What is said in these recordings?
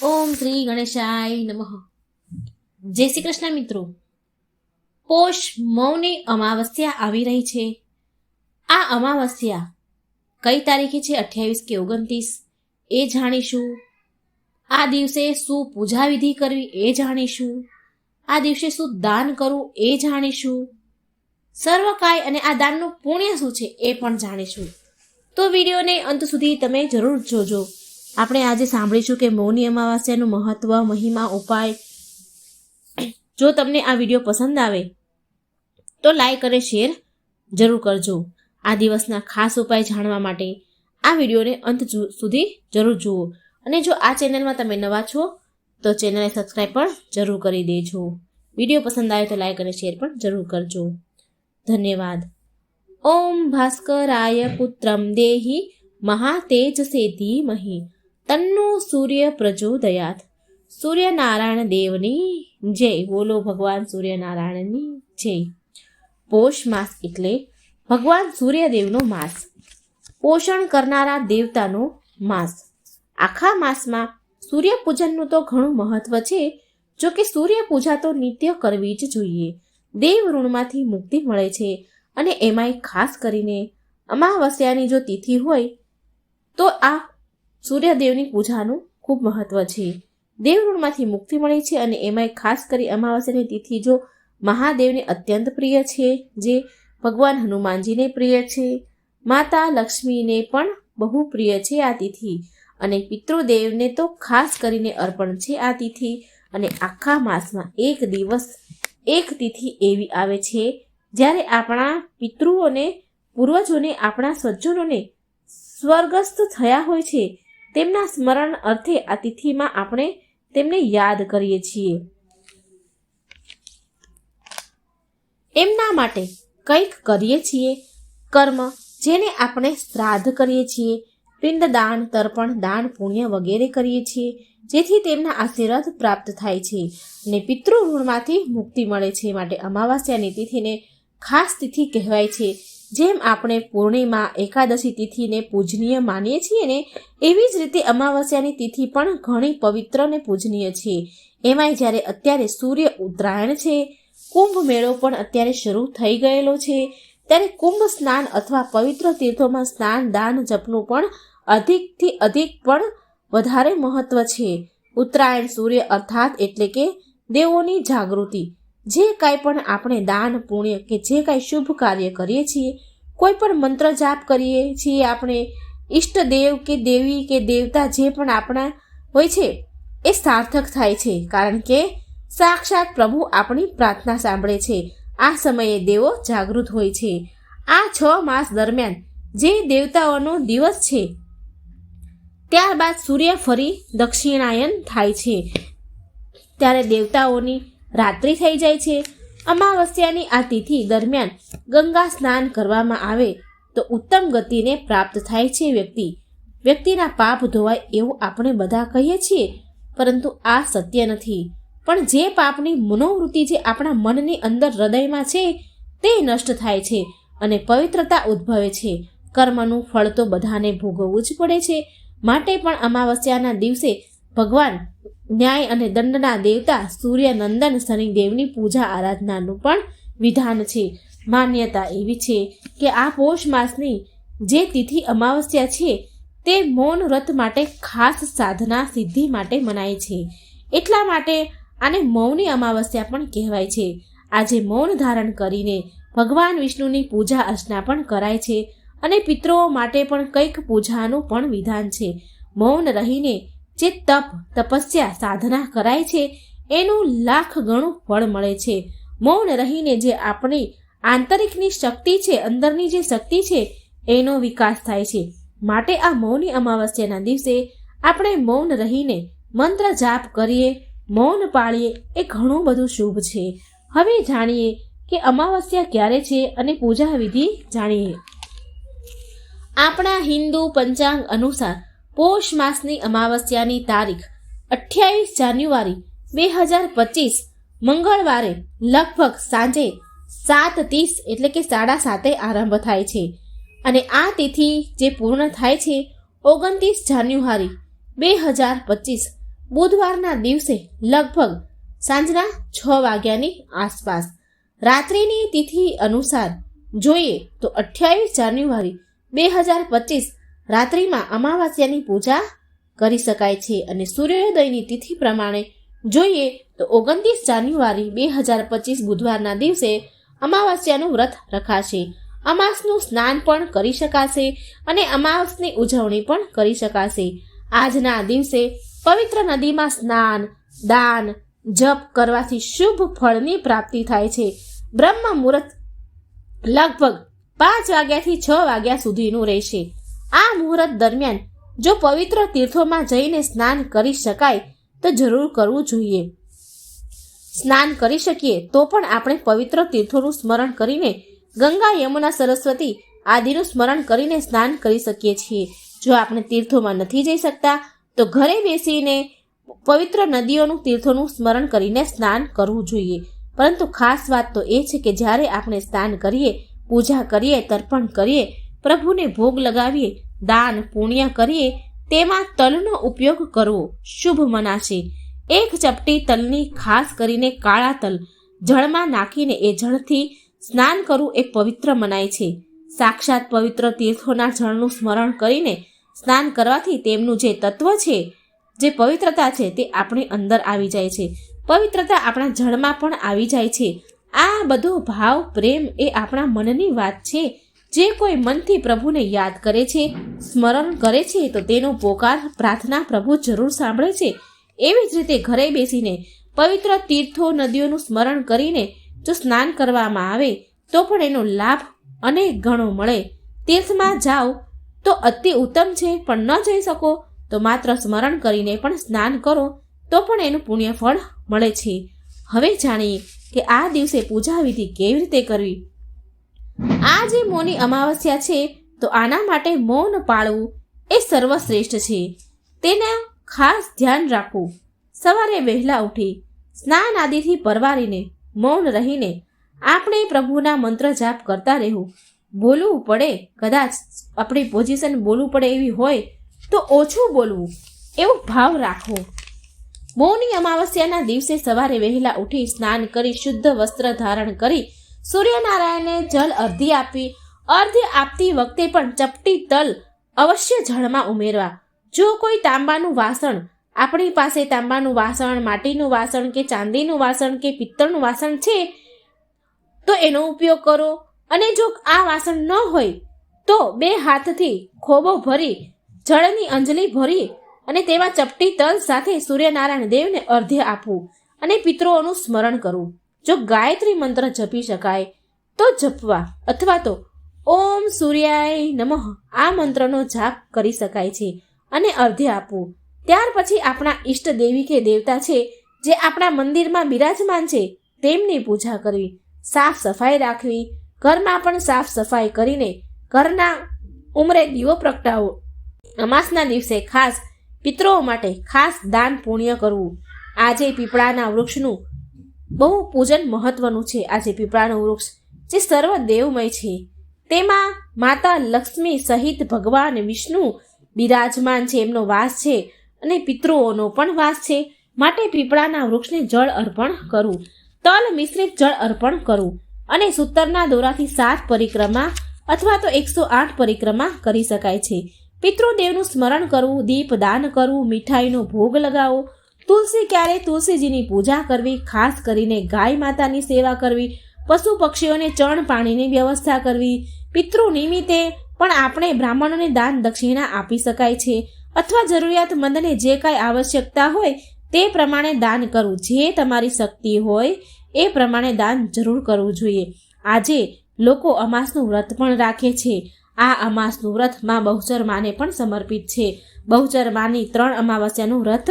ઓમ શ્રી ગણેશાય નમઃ. જય શ્રી કૃષ્ણ મિત્રો. પોષ મૌની અમાવસ્યા આવી રહી છે. આ અમાવસ્યા કઈ તારીખે છે, 28 કે 29 એ જાણીશું. આ દિવસે શું પૂજા વિધિ કરવી એ જાણીશું. આ દિવસે શું દાન કરવું એ જાણીશું. સર્વકાય અને આ દાનનું પુણ્ય શું છે એ પણ જાણીશું. તો વિડીયોને અંત સુધી તમે જરૂર જોજો. આપણે આજે સાંભળીશું કે મૌની અમાવસ્યાનું મહત્વ, મહિમા, ઉપાય. જો તમને આ વિડીયો પસંદ આવે તો લાઈક અને શેર જરૂર કરજો. આ દિવસના ખાસ ઉપાય જાણવા માટે આ વિડીયોને અંત સુધી જરૂર જુઓ. અને જો આ ચેનલમાં તમે નવા છો તો ચેનલને સબસ્ક્રાઈબ પણ જરૂર કરી દેજો. વિડીયો પસંદ આવે તો લાઈક અને શેર પણ જરૂર કરજો. ધન્યવાદ. ઓમ ભાસ્કરાય પુત્રમ દેહી મહાતેજસે ધીમહિ તન્નો સૂર્ય પ્રચોદયાત. સૂર્યનારાયણ દેવની જય. બોલો ભગવાન સૂર્યનારાયણની જય. પોષ માસ એટલે ભગવાન સૂર્યદેવનો માસ, પોષણ કરનારા દેવતાનો માસ. આખા માસમાં સૂર્ય પૂજનનું તો ઘણું મહત્વ છે. જો કે સૂર્ય પૂજા તો નિત્ય કરવી જ જોઈએ. દેવ ઋણમાંથી મુક્તિ મળે છે. અને એમાંય ખાસ કરીને અમાવસ્યાની જો તિથિ હોય તો આ સૂર્યદેવની પૂજાનું ખૂબ મહત્વ છે. દેવઋણમાંથી મુક્તિ મળે છે. અને એમાંય ખાસ કરી અમાવસ્યાની તિથિ જો મહાદેવને અત્યંત પ્રિય છે, જે ભગવાન હનુમાનજીને પ્રિય છે, માતા લક્ષ્મીને પણ બહુ પ્રિય છે આ તિથિ. અને પિતૃદેવને તો ખાસ કરીને અર્પણ છે આ તિથિ. અને આખા માસમાં એક દિવસ એક તિથિ એવી આવે છે જ્યારે આપણા પિતૃઓને, પૂર્વજોને, આપણા સ્વજનોને સ્વર્ગસ્થ થયા હોય છે, તેમના સ્મરણ અર્થે આ તિથિમાં આપણે તેમને યાદ કરીએ છીએ. એમના માટે કંઈક કરીએ છીએ. કર્મ, જેને આપણે શ્રાદ્ધ કરીએ છીએ, પિંડદાન, તર્પણ, દાન, પુણ્ય વગેરે કરીએ છીએ, જેથી તેમના આશીર્વાદ પ્રાપ્ત થાય છે અને પિતૃ ઋણમાંથી મુક્તિ મળે છે. માટે અમાવસ્યાની તિથિને ખાસ તિથિ કહેવાય છે. જેમ આપણે પૂર્ણિમા, એકાદશી તિથિને પૂજનીય માનીએ છીએ ને, એવી જ રીતે અમાવસ્યાની તિથિ પણ ઘણી પવિત્ર અને પૂજનીય છે. એમાંય જ્યારે અત્યારે સૂર્ય ઉત્તરાયણ છે, કુંભ મેળો પણ અત્યારે શરૂ થઈ ગયેલો છે, ત્યારે કુંભ સ્નાન અથવા પવિત્ર તીર્થોમાં સ્નાન, દાન, જપનું પણ અધિકથી અધિક પણ વધારે મહત્વ છે. ઉત્તરાયણ સૂર્ય અર્થાત એટલે કે દેવોની જાગૃતિ. જે કાંઈ પણ આપણે દાન, પુણ્ય કે જે કાંઈ શુભ કાર્ય કરીએ છીએ, કોઈ પણ મંત્ર જાપ કરીએ છીએ, આપણે ઈષ્ટદેવ કે દેવી કે દેવતા જે પણ આપણા હોય છે એ સાર્થક થાય છે. કારણ કે સાક્ષાત પ્રભુ આપણી પ્રાર્થના સાંભળે છે. આ સમયે દેવો જાગૃત હોય છે. આ 6 માસ દરમિયાન જે દેવતાઓનો દિવસ છે, ત્યારબાદ સૂર્ય ફરી દક્ષિણાયન થાય છે, ત્યારે દેવતાઓની રાત્રિ થઈ જાય છે. અમાવસ્યાની આ તિથિ દરમિયાન ગંગા સ્નાન કરવામાં આવે તો ઉત્તમ ગતિને પ્રાપ્ત થાય છે. વ્યક્તિના પાપ ધોવાય એવું આપણે બધા કહીએ છીએ, પરંતુ આ સત્ય નથી. પણ જે પાપની મનોવૃત્તિ જે આપણા મનની અંદર, હૃદયમાં છે, તે નષ્ટ થાય છે અને પવિત્રતા ઉદ્ભવે છે. કર્મનું ફળ તો બધાને ભોગવવું જ પડે છે. માટે પણ અમાવસ્યાના દિવસે ભગવાન ન્યાય અને દંડના દેવતા સૂર્યનંદન શનિદેવની પૂજા આરાધનાનું પણ વિધાન છે. માન્યતા એવી છે કે આ પોષ માસની જે તિથિ અમાવસ્યા છે તે મૌન વ્રત માટે ખાસ સાધના સિદ્ધિ માટે મનાય છે. એટલા માટે આને મૌની અમાવસ્યા પણ કહેવાય છે. આજે મૌન ધારણ કરીને ભગવાન વિષ્ણુની પૂજા અર્ચના પણ કરાય છે. અને પિતૃઓ માટે પણ કંઈક પૂજાનું પણ વિધાન છે. મૌન રહીને જે તપસ્યા, સાધના કરાય છે એનું લાખ ગણું ફળ મળે છે. મૌન રહીને જે આપણી આંતરિકની શક્તિ છે, અંદરની જે શક્તિ છે, એનો વિકાસ થાય છે. માટે આ મૌની અમાવસ્યાના દિવસે આપણે મૌન રહીને મંત્ર જાપ કરીએ, મૌન પાળીએ એ ઘણું બધું શુભ છે. હવે જાણીએ કે અમાવસ્યા ક્યારે છે અને પૂજા વિધિ જાણીએ. આપણા હિન્દુ પંચાંગ અનુસાર પોષ માસની અમાવસ્યાની તારીખ 28 જાન્યુઆરી 2025 મંગળવારે લગભગ સાંજે 7:30 એટલે કે 7:30 આરંભ થાય છે. અને આ તિથિ જે પૂર્ણ થાય છે 29 જાન્યુઆરી 2025 બુધવારના દિવસે લગભગ સાંજના 6 વાગ્યાની આસપાસ. રાત્રિની તિથિ અનુસાર જોઈએ તો 28 જાન્યુઆરી 2025 રાત્રિમાં અમાવાસ્યાની પૂજા કરી શકાય છે અને સૂર્યોદયની તિથિ પ્રમાણે જોઈએ તો 29 જાન્યુઆરી 2025 બુધવારના દિવસે અમાવાસ્યાનું વ્રત રખાશે. અમાસનું સ્નાન પણ કરી શકાશે અને અમાસની ઉજવણી પણ કરી શકાશે. આજના દિવસે પવિત્ર નદીમાં સ્નાન, દાન, જપ કરવાથી શુભ ફળની પ્રાપ્તિ થાય છે. બ્રહ્મ મુહૂર્ત લગભગ 5 વાગ્યાથી 6 વાગ્યા સુધીનું રહેશે. આ મુહૂર્ત દરમિયાન જો પવિત્ર તીર્થોમાં જઈને સ્નાન કરી શકાય તો જરૂર કરવું જોઈએ. સ્નાન કરી શકીએ તો પણ આપણે પવિત્ર તીર્થોનું સ્મરણ કરીને ગંગા, યમુના, સરસ્વતી આદિનું સ્મરણ કરીને સ્નાન કરી શકીએ છીએ. જો આપણે તીર્થોમાં નથી જઈ શકતા તો ઘરે બેસીને પવિત્ર નદીઓનું, તીર્થોનું સ્મરણ કરીને સ્નાન કરવું જોઈએ. પરંતુ ખાસ વાત તો એ છે કે જ્યારે આપણે સ્નાન કરીએ, પૂજા કરીએ, તર્પણ કરીએ, પ્રભુને ભોગ લગાવીએ, દાન પુણ્ય કરીએ, તેમાં તલનો ઉપયોગ કરવો શુભ મનાશે. 1 ચપટી તલની, ખાસ કરીને કાળા તલ, જળમાં નાખીને એ જળથી સ્નાન કરવું એ પવિત્ર મનાય છે. સાક્ષાત પવિત્ર તીર્થોના જળનું સ્મરણ કરીને સ્નાન કરવાથી તેમનું જે તત્વ છે, જે પવિત્રતા છે, તે આપણી અંદર આવી જાય છે. પવિત્રતા આપણા જળમાં પણ આવી જાય છે. આ બધો ભાવ, પ્રેમ એ આપણા મનની વાત છે. જે કોઈ મનથી પ્રભુને યાદ કરે છે, સ્મરણ કરે છે, તો તેનો પોકાર, પ્રાર્થના પ્રભુ જરૂર સાંભળે છે. એવી જ રીતે ઘરે બેસીને પવિત્ર તીર્થો, નદીઓનું સ્મરણ કરીને જો સ્નાન કરવામાં આવે તો પણ એનો લાભ અનેક ગણો મળે. તીર્થમાં જાઓ તો અતિ ઉત્તમ છે, પણ ન જઈ શકો તો માત્ર સ્મરણ કરીને પણ સ્નાન કરો તો પણ એનું પુણ્ય ફળ મળે છે. હવે જાણીએ કે આ દિવસે પૂજા વિધિ કેવી રીતે કરવી. આ જે મૌની અમાવસ્યા છે તો આના માટે મૌન પાળવું એ સર્વશ્રેષ્ઠ છે. તેને ખાસ ધ્યાન રાખવું. સવારે વહેલા ઉઠી સ્નાન આદિથી પરવારીને મૌન રહીને આપણે પ્રભુના મંત્ર જાપ કરતા રહેવું. બોલવું પડે, કદાચ આપણી પોઝિશન બોલવું પડે એવી હોય તો ઓછું બોલવું, એવો ભાવ રાખવો. મૌની અમાવસ્યાના દિવસે સવારે વહેલા ઉઠી સ્નાન કરી શુદ્ધ વસ્ત્ર ધારણ કરી સૂર્યનારાયણને જલ અર્ધી આપી. અર્ધી આપતી વખતે પણ ચપટી તલ અવશ્ય જળમાં ઉમેરવા. જો કોઈ તાંબાનું વાસણ, આપણી પાસે તાંબાનું વાસણ, માટીનું વાસણ કે ચાંદીનું વાસણ કે પિત્તળનું વાસણ છે તો એનો ઉપયોગ કરો. અને જો આ વાસણ ન હોય તો 2 હાથથી ખોબો ભરી, જળની અંજલિ ભરી અને તેમાં ચપટી તલ સાથે સૂર્યનારાયણ દેવને અર્ધ્ય આપવું અને પિતૃઓનું સ્મરણ કરવું. જો ગાયત્રી મંત્ર જપી શકાય તો જપવા, અથવા તો ઓમ સૂર્યાય નમઃ આ મંત્રનો જાપ કરી શકાય છે અને અર્ધ્ય આપવું. ત્યાર પછી આપણા ઈષ્ટ દેવી કે દેવતા છે જે આપણા મંદિરમાં બિરાજમાન છે તેમની પૂજા કરવી. સાફ સફાઈ રાખવી. ઘરમાં પણ સાફ સફાઈ કરીને ઘરના ઉંમરે દીવો પ્રગટાવો. અમાસના દિવસે ખાસ પિતૃઓ માટે ખાસ દાન પુણ્ય કરવું. આજે પીપળાના વૃક્ષનું બહુ પૂજન મહત્વનું છે. આજે પીપળાનું વૃક્ષ જે સર્વ દેવમય છે, તેમાં માતા લક્ષ્મી સહિત ભગવાન વિષ્ણુ બિરાજમાન છે, એમનો વાસ છે અને પિતૃઓનો પણ વાસ છે. માટે પીપળાના વૃક્ષને જળ અર્પણ કરવું, તલ મિશ્રિત જળ અર્પણ કરવું અને સૂતરના દોરાથી 7 પરિક્રમા અથવા તો 108 પરિક્રમા કરી શકાય છે. પિતૃદેવનું સ્મરણ કરવું, દીપ દાન કરવું, મીઠાઈનો ભોગ લગાવો, તુલસી ક્યારે તુલસીજીની પૂજા કરવી, ખાસ કરીને ગાય માતાની સેવા કરવી, પશુ પક્ષીઓને ચણ પાણીની વ્યવસ્થા કરવી. પિતૃ નિમિત્તે પણ આપણે બ્રાહ્મણોને દાન દક્ષિણા આપી શકાય છે અથવા જરૂરિયાતમંદને જે કાંઈ આવશ્યકતા હોય તે પ્રમાણે દાન કરવું. જે તમારી શક્તિ હોય એ પ્રમાણે દાન જરૂર કરવું જોઈએ. આજે લોકો અમાસનું વ્રત પણ રાખે છે. આ અમાસનું વ્રત માં બહુચર માને પણ સમર્પિત છે. બહુચર માની 3 અમાવસ્યાનું વ્રત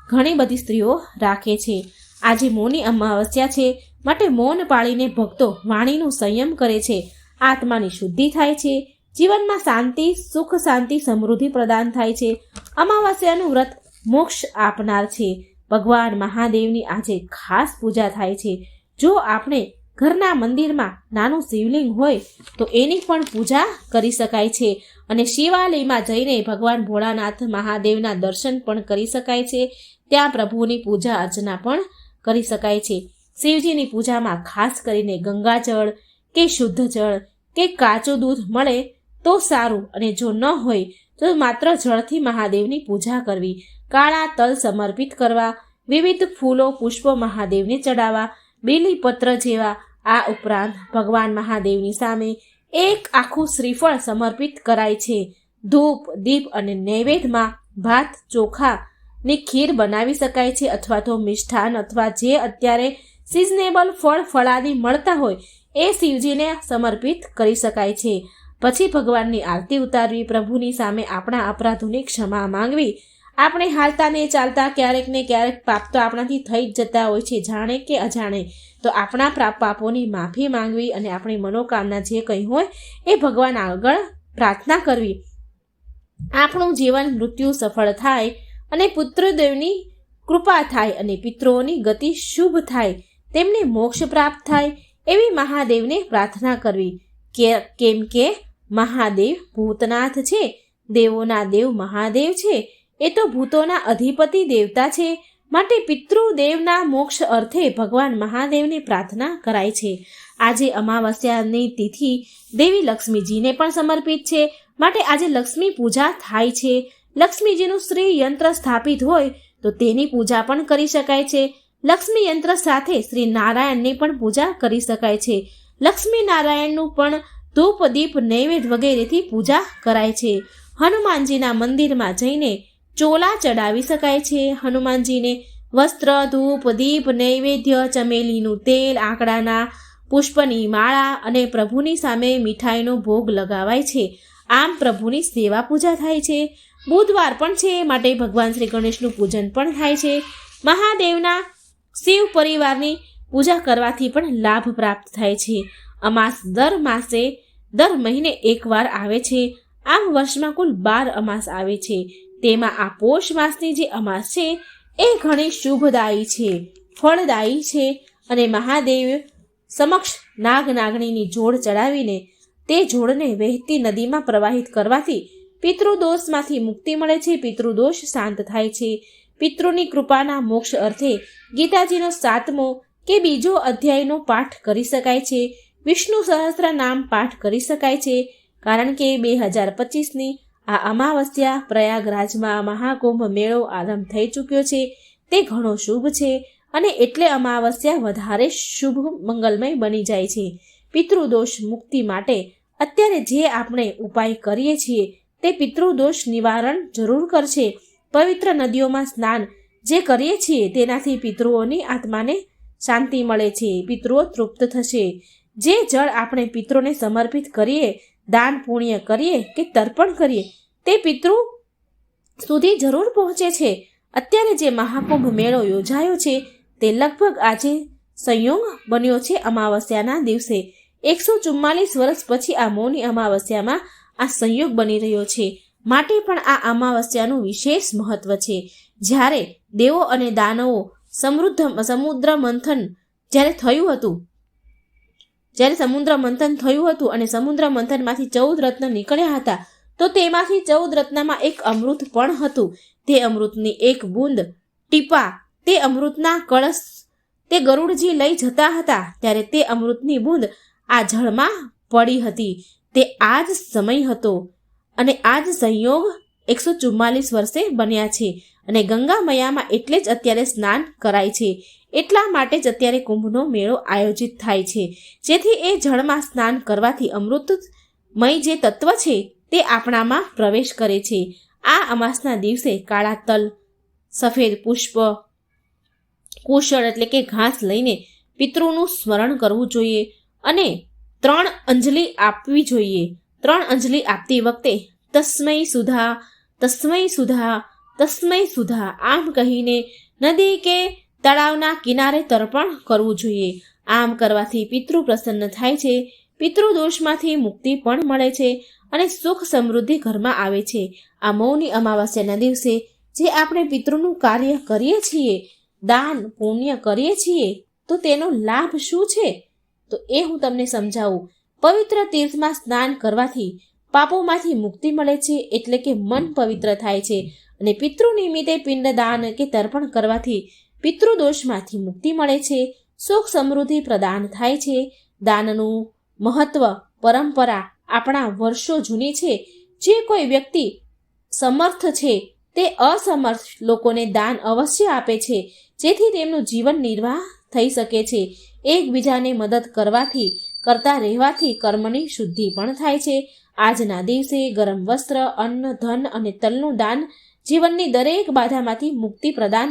ઘણી બધી સ્ત્રીઓ રાખે છે. આજે મૌની અમાવસ્યા છે, માટે મૌન પાળીને ભક્તો વાણીનું સંયમ કરે છે. આત્માની શુદ્ધિ થાય છે. જીવનમાં શાંતિ, સુખ, શાંતિ, સમૃદ્ધિ પ્રદાન થાય છે. અમાવસ્યાનું વ્રત મોક્ષ આપનાર છે. ભગવાન મહાદેવની આજે ખાસ પૂજા થાય છે. જો આપણે ઘરના મંદિરમાં નાનું શિવલિંગ હોય તો એની પણ પૂજા કરી શકાય છે અને શિવાલયમાં જઈને ભગવાન ભોળાનાથ મહાદેવના દર્શન પણ કરી શકાય છે. ત્યાં પ્રભુની પૂજા અર્ચના પણ કરી શકાય છે. શિવજીની પૂજામાં ખાસ કરીને ગંગાજળ કે શુદ્ધ જળ કે કાચું દૂધ મળે તો સારું, અને જો ન હોય તો માત્ર જળથી મહાદેવની પૂજા કરવી. કાળા તલ સમર્પિત કરવા, વિવિધ ફૂલો પુષ્પો મહાદેવને ચડાવવા, બેલીપત્ર જેવા. આ ઉપરાંત ભગવાન મહાદેવની સામે એક આખું શ્રીફળ સમર્પિત કરાય છે. ધૂપ દીપ અને નૈવેદ્યમાં ભાત ચોખાની ખીર બનાવી શકાય છે, અથવા તો મિષ્ઠાન અથવા જે અત્યારે સિઝનેબલ ફળ ફળાદી મળતા હોય એ શિવજીને સમર્પિત કરી શકાય છે. પછી ભગવાનની આરતી ઉતારવી, પ્રભુની સામે આપણા અપરાધોની ક્ષમા માંગવી. આપણે હાલતા ને ચાલતા ક્યારેક ને ક્યારેક પાપ તો આપણાથી થઈ જ જતા હોય છે, જાણે કે અજાણે. તો આપણા પાપોની માફી માંગવી અને આપણી મનોકામના જે કંઈ હોય એ ભગવાન આગળ પ્રાર્થના કરવી. આપણું જીવન મૃત્યુ સફળ થાય અને પુત્રદેવની કૃપા થાય અને પિતૃઓની ગતિ શુભ થાય, તેમને મોક્ષ પ્રાપ્ત થાય એવી મહાદેવને પ્રાર્થના કરવી. કેમ કે મહાદેવ ભૂતનાથ છે, દેવોના દેવ મહાદેવ છે. એ તો ભૂતોના અધિપતિ દેવતા છે. માટે પિતૃદેવના મોક્ષ અર્થે ભગવાન મહાદેવને પ્રાર્થના કરાય છે. આજે અમાવસ્યાની તિથિ દેવી લક્ષ્મીજીને પણ સમર્પિત છે, માટે આજે લક્ષ્મી પૂજા થાય છે. લક્ષ્મીજીનું શ્રી યંત્ર સ્થાપિત હોય તો તેની પૂજા પણ કરી શકાય છે. લક્ષ્મી યંત્ર સાથે શ્રી નારાયણની પણ પૂજા કરી શકાય છે. લક્ષ્મી નારાયણનું પણ ધૂપ દીપ નૈવેદ્ય વગેરેથી પૂજા કરાય છે. હનુમાનજીના મંદિરમાં જઈને ચોલા ચડાવી શકાય છે. હનુમાનજીને વસ્ત્ર ધૂપ દીપ નૈવેદ્ય, ચમેલીનું તેલ, આંકડાના પુષ્પની માળા અને પ્રભુની સામે મીઠાઈનો ભોગ લગાવાય છે. આમ પ્રભુની સેવા પૂજા થાય છે. બુધવાર પણ છે, માટે ભગવાન શ્રી ગણેશનું પૂજન પણ થાય છે. મહાદેવના શિવ પરિવારની પૂજા કરવાથી પણ લાભ પ્રાપ્ત થાય છે. અમાસ દર મહિને એકવાર આવે છે. આમ વર્ષમાં કુલ 12 અમાસ આવે છે. તેમાં આ પોષ માસની જે અમાસ છે એ ઘણી શુભદાયી છે, ફળદાયી છે અને મહાદેવ સમક્ષ નાગનાગણીની જોડ ચડાવીને તે જોડને વહેતી નદીમાં પ્રવાહિત કરવાથી પિતૃદોષમાંથી મુક્તિ મળે છે. પિતૃદોષ શાંત થાય છે. પિતૃની કૃપાના મોક્ષ અર્થે ગીતાજીનો 7મો કે બીજો અધ્યાયનો પાઠ કરી શકાય છે. વિષ્ણુ સહસ્ત્ર નામ પાઠ કરી શકાય છે. કારણ કે 2025ની આ અમાવસ્યા પ્રયાગરાજમાં મહાકુંભ મેળો આરંભ થઈ ચૂક્યો છે. તે ઘણો શુભ છે અને એટલે અમાવસ્યા વધારે શુભ મંગલમય બની જાય છે. પિતૃદોષ મુક્તિ માટે અત્યારે જે આપણે ઉપાય કરીએ છીએ તે પિતૃદોષ નિવારણ જરૂર કરશે. પવિત્ર નદીઓમાં સ્નાન જે કરીએ છીએ તેનાથી પિતૃઓની આત્માને શાંતિ મળે છે. પિતૃઓ તૃપ્ત થશે. જે જળ આપણે પિતૃને સમર્પિત કરીએ, દાન પુણ્ય કરીએ કે તર્પણ કરીએ, તે પિતૃ સુધી જરૂર પહોંચે છે. અત્યારે જે મહાકુંભ મેળો યોજાયો છે તે લગભગ આજે સંયોગ બન્યો છે. અમાવસ્યાના દિવસે 144 વર્ષ પછી આ મૌની અમાવસ્યામાં આ સંયોગ બની રહ્યો છે. માટે પણ આ અમાવસ્યાનું વિશેષ મહત્વ છે. જ્યારે દેવો અને દાનવો સમુદ્ર મંથન થયું હતું અને સમુદ્ર મંથનમાંથી 14 રત્ન નીકળ્યા હતા, તો તેમાંથી 14 રત્નમાં એક અમૃત પણ હતું. તે અમૃતની એક બૂંદ ટીપા તે અમૃતના કળશ તે ગરુડજી લઈ જતા હતા, ત્યારે તે અમૃતની બૂંદ આ જળમાં પડી હતી. તે આ જ સમય હતો અને આ જ સંયોગ 144 વર્ષે બન્યા છે. અને ગંગા મૈયામાં એટલે જ અત્યારે સ્નાન કરાય છે. એટલા માટે જ અત્યારે કુંભનો મેળો આયોજિત થાય છે, જેથી એ જળમાં સ્નાન કરવાથી અમૃતમય જે તત્વ છે તે આપણામાં પ્રવેશ કરે છે. આ અમાસના દિવસે કાળા તલ, સફેદ પુષ્પ, કુશળ એટલે કે ઘાસ લઈને પિતૃનું સ્મરણ કરવું જોઈએ અને 3 અંજલિ આપવી જોઈએ. 3 અંજલિ આપતી વખતે તસ્મૈ સુધા, તસ્મૈ સુધા, તસ્મૈ સુધા આમ કહીને નદી કે તળાવના કિનારે તર્પણ કરવું જોઈએ. આમ કરવાથી પિતૃ પ્રસન્ન થાય છે. પિતૃદોષમાંથી મુક્તિ પણ મળે છે અને સુખ સમૃદ્ધિ ઘરમાં આવે છે. આ મૌની અમાવસ્યાના દિવસે જે આપણે પિતૃનું કાર્ય કરીએ છીએ, દાન પુણ્ય કરીએ છીએ, તો તેનો લાભ શું છે? તો તો એ હું તમને સમજાવું. પવિત્ર તીર્થમાં સ્નાન કરવાથી પાપોમાંથી મુક્તિ મળે છે, એટલે કે મન પવિત્ર થાય છે. અને પિતૃ નિમિત્તે પિંડદાન કે તર્પણ કરવાથી પિતૃદોષમાંથી મુક્તિ મળે છે, સુખ સમૃદ્ધિ પ્રદાન થાય છે. દાનનું મહત્વ પરંપરા આપણા વર્ષો જૂની છે. જે કોઈ વ્યક્તિ સમર્થ છે તે અસમર્થ લોકોને દાન અવશ્ય આપે છે, જેથી તેમનું જીવન નિર્વાહ થઈ શકે છે. એકબીજાને મદદ કરતા રહેવાથી કર્મની શુદ્ધિ પણ થાય છે. આજના દિવસે ગરમ વસ્ત્ર, અન્ન, ધન અને તલનું દાન જીવનની દરેક બાધામાંથી મુક્તિ પ્રદાન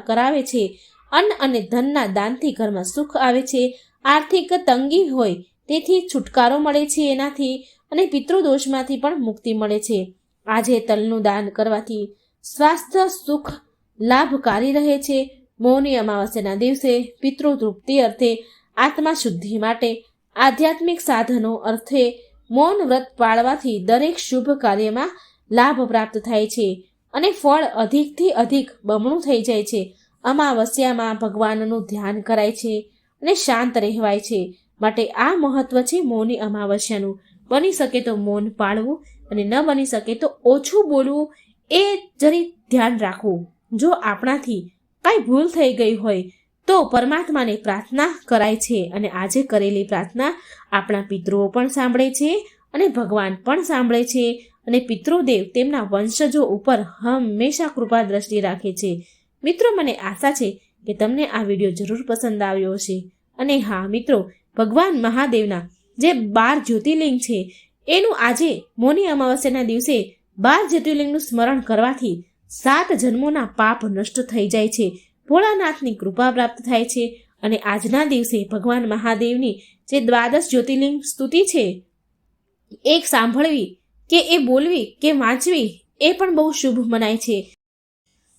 કરાવે છે. અન્ન અને ધનના દાનથી ઘરમાં સુખ આવે છે. આર્થિક તંગી હોય તેથી છુટકારો મળે છે એનાથી, અને પિતૃદોષમાંથી પણ મુક્તિ મળે છે. આજે તલનું દાન કરવાથી સ્વાસ્થ્ય સુખ લાભકારી રહે છે. મૌની અમાવસ્યાના દિવસે પિતૃ તૃપ્તિ અર્થે, આત્મા શુદ્ધિ માટે, આધ્યાત્મિક સાધનો અર્થે મૌન વ્રત પાળવાથી દરેક શુભ કાર્યમાં લાભ પ્રાપ્ત થાય છે અને ફળ અધિકથી અધિક બમણું થઈ જાય છે. અમાવસ્યામાં ભગવાનનું ધ્યાન કરાય છે અને શાંત રહેવાય છે. માટે આ મહત્વ છે મૌની અમાવસ્યાનું. બની શકે તો મૌન પાળવું અને ન બની શકે તો ઓછું બોલવું, એ જરી ધ્યાન રાખવું. જો આપણાથી કાંઈ ભૂલ થઈ ગઈ હોય તો પરમાત્માને પ્રાર્થના કરાય છે, અને આજે કરેલી પ્રાર્થના આપણા પિતૃઓ પણ સાંભળે છે અને ભગવાન પણ સાંભળે છે, અને પિતૃદેવ તેમના વંશજો ઉપર હંમેશા કૃપા દ્રષ્ટિ રાખે છે. મિત્રો, મને આશા છે કે તમને આ વિડીયો જરૂર પસંદ આવ્યો હશે. અને હા મિત્રો, ભગવાન મહાદેવના જે 12 જ્યોતિર્લિંગ છે એનું આજે મૌની અમાવસ્યાના દિવસે 12 જ્યોતિર્લિંગનું સ્મરણ કરવાથી 7 જન્મોના પાપ નષ્ટ થઈ જાય છે, ભોળાનાથની કૃપા પ્રાપ્ત થાય છે. અને આજના દિવસે ભગવાન મહાદેવની જે 12 જ્યોતિર્લિંગ સ્તુતિ છે, એક સાંભળવી કે એ બોલવી કે વાંચવી એ પણ બહુ શુભ મનાય છે.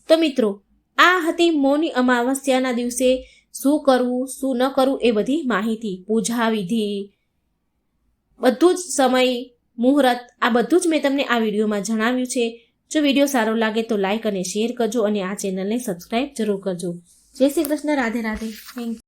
તો મિત્રો, આ હતી મૌની અમાવસ્યાના દિવસે શું કરવું શું ન કરવું એ બધી માહિતી. પૂજા વિધિ, બધું જ સમય, મુહૂર્ત, આ બધું જ મેં તમને આ વિડીયોમાં જણાવ્યું છે. જો વિડીયો સારો લાગે તો લાઈક અને શેર કરજો, અને આ ચેનલને સબસ્ક્રાઈબ જરૂર કરજો. જય શ્રી કૃષ્ણ. રાધે રાધે. Thank you.